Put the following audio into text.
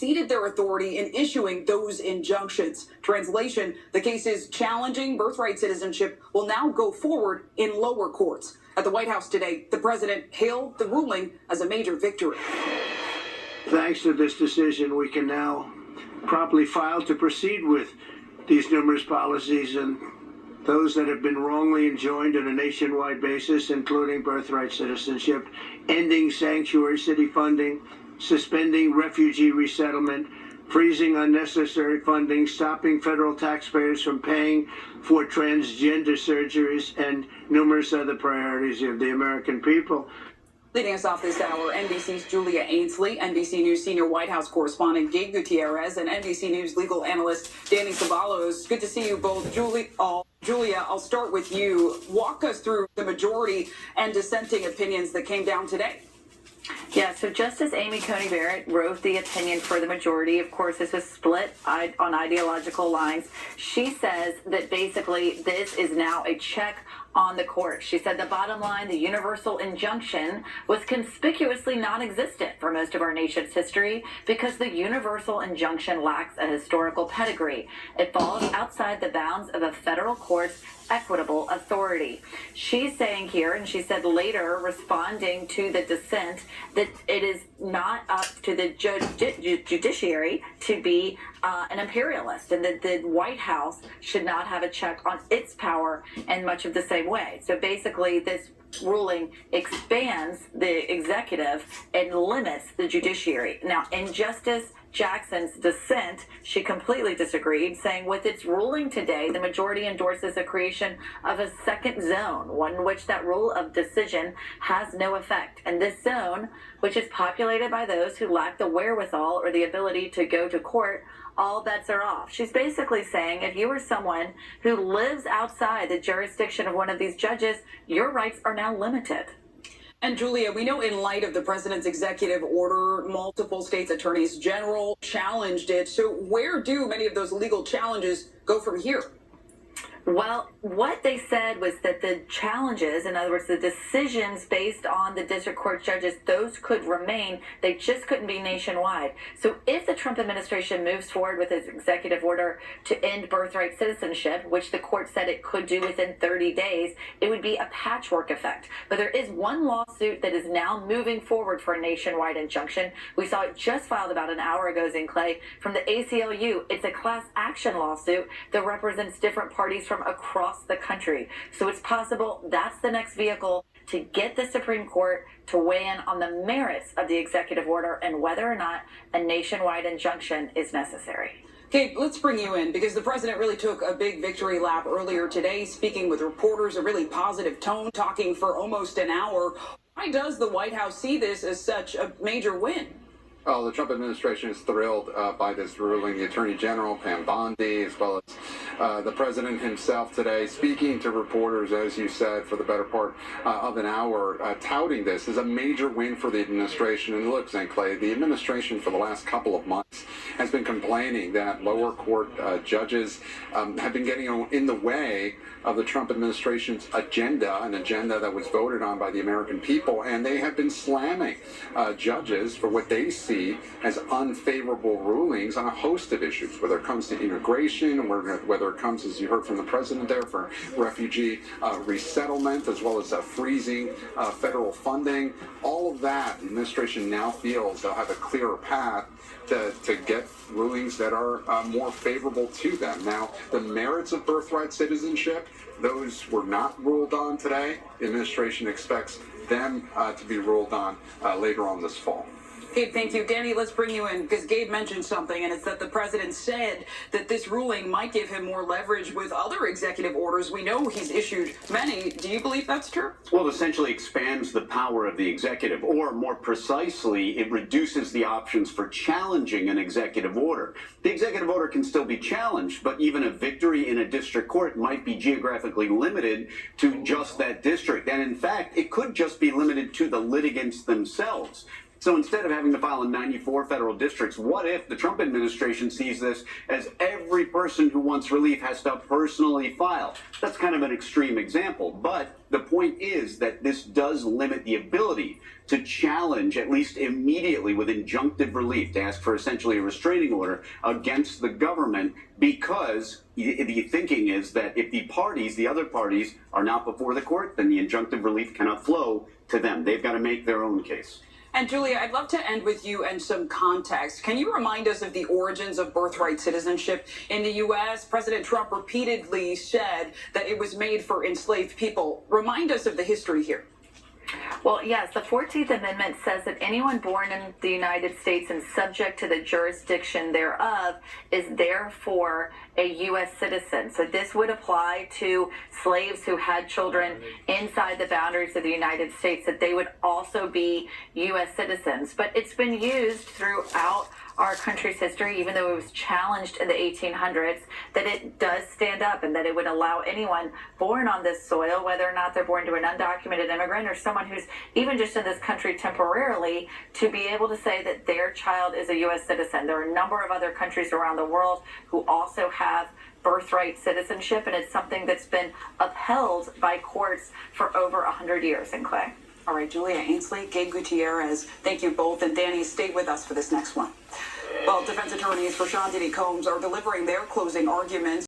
exceeded their authority in issuing those injunctions. Translation, the cases challenging birthright citizenship will now go forward in lower courts. At the White House today, the president hailed the ruling as a major victory. Thanks to this decision, we can now promptly file to proceed with these numerous policies and those that have been wrongly enjoined on a nationwide basis, including birthright citizenship, ending sanctuary city funding, suspending refugee resettlement, freezing unnecessary funding, stopping federal taxpayers from paying for transgender surgeries, and numerous other priorities of the American people. Leading us off this hour, NBC's Julia Ainsley, NBC News senior White House correspondent Gabe Gutierrez, and NBC News legal analyst Danny Ceballos. Good to see you both. Julia, I'll start with you. Walk us through the majority and dissenting opinions that came down today. Yeah, so Justice Amy Coney Barrett wrote the opinion for the majority. Of course, this was split on ideological lines. She says that basically this is now a check on the court. She said the bottom line, the universal injunction was conspicuously non-existent for most of our nation's history because the universal injunction lacks a historical pedigree. It falls outside the bounds of a federal court's equitable authority. She's saying here, and she said later, responding to the dissent, that it is not up to the judiciary to be an imperialist, and that the White House should not have a check on its power in much of the same way. So basically, this ruling expands the executive and limits the judiciary. Now, in Justice Jackson's dissent, she completely disagreed, saying with its ruling today, the majority endorses the creation of a second zone, one in which that rule of decision has no effect. And this zone, which is populated by those who lack the wherewithal or the ability to go to court, all bets are off. She's basically saying if you are someone who lives outside the jurisdiction of one of these judges, your rights are now limited. And Julia, we know in light of the president's executive order, multiple states' attorneys general challenged it. So where do many of those legal challenges go from here? Well, what they said was that the challenges, in other words, the decisions based on the district court judges, those could remain. They just couldn't be nationwide. So if the Trump administration moves forward with its executive order to end birthright citizenship, which the court said it could do within 30 days, it would be a patchwork effect. But there is one lawsuit that is now moving forward for a nationwide injunction. We saw it just filed about an hour ago, Zane Clay, from the ACLU. It's a class action lawsuit that represents different parties from across the country. So it's possible that's the next vehicle to get the Supreme Court to weigh in on the merits of the executive order and whether or not a nationwide injunction is necessary. Kate, let's bring you in because the president really took a big victory lap earlier today, speaking with reporters, a really positive tone, talking for almost an hour. Why does the White House see this as such a major win? Well, the Trump administration is thrilled by this ruling. The Attorney General, Pam Bondi, as well as the president himself today, speaking to reporters, as you said, for the better part of an hour, touting this as a major win for the administration. And look, St. Clay, the administration for the last couple of months has been complaining that lower court judges have been getting in the way of the Trump administration's agenda, an agenda that was voted on by the American people, and they have been slamming judges for what they see as unfavorable rulings on a host of issues, whether it comes to immigration, whether it comes, as you heard from the president there, for refugee resettlement, as well as freezing federal funding. All of that, the administration now feels they'll have a clearer path to get rulings that are more favorable to them. Now, the merits of birthright citizenship, those were not ruled on today. The administration expects them to be ruled on later on this fall. Gabe, thank you. Danny, let's bring you in because Gabe mentioned something, and it's that the president said that this ruling might give him more leverage with other executive orders. We know he's issued many. Do you believe that's true? Well, it essentially expands the power of the executive, or more precisely, it reduces the options for challenging an executive order. The executive order can still be challenged, but even a victory in a district court might be geographically limited to just that district. And in fact, it could just be limited to the litigants themselves. So instead of having to file in 94 federal districts, what if the Trump administration sees this as every person who wants relief has to personally file? That's kind of an extreme example, but the point is that this does limit the ability to challenge, at least immediately with injunctive relief, to ask for essentially a restraining order against the government, because the thinking is that if the other parties are not before the court, then the injunctive relief cannot flow to them. They've got to make their own case. And Julia, I'd love to end with you and some context. Can you remind us of the origins of birthright citizenship in the U.S.? President Trump repeatedly said that it was made for enslaved people. Remind us of the history here. Well, yes, the 14th Amendment says that anyone born in the United States and subject to the jurisdiction thereof is therefore a U.S. citizen. So this would apply to slaves who had children inside the boundaries of the United States, that they would also be U.S. citizens. But it's been used throughout our country's history, even though it was challenged in the 1800s, that it does stand up and that it would allow anyone born on this soil, whether or not they're born to an undocumented immigrant or someone who's even just in this country temporarily, to be able to say that their child is a U.S. citizen. There are a number of other countries around the world who also have birthright citizenship, and it's something that's been upheld by courts for over 100 years in Clay. All right, Julia Ainsley, Gabe Gutierrez, thank you both. And Danny, stay with us for this next one. Well, defense attorneys for Sean Diddy Combs are delivering their closing arguments.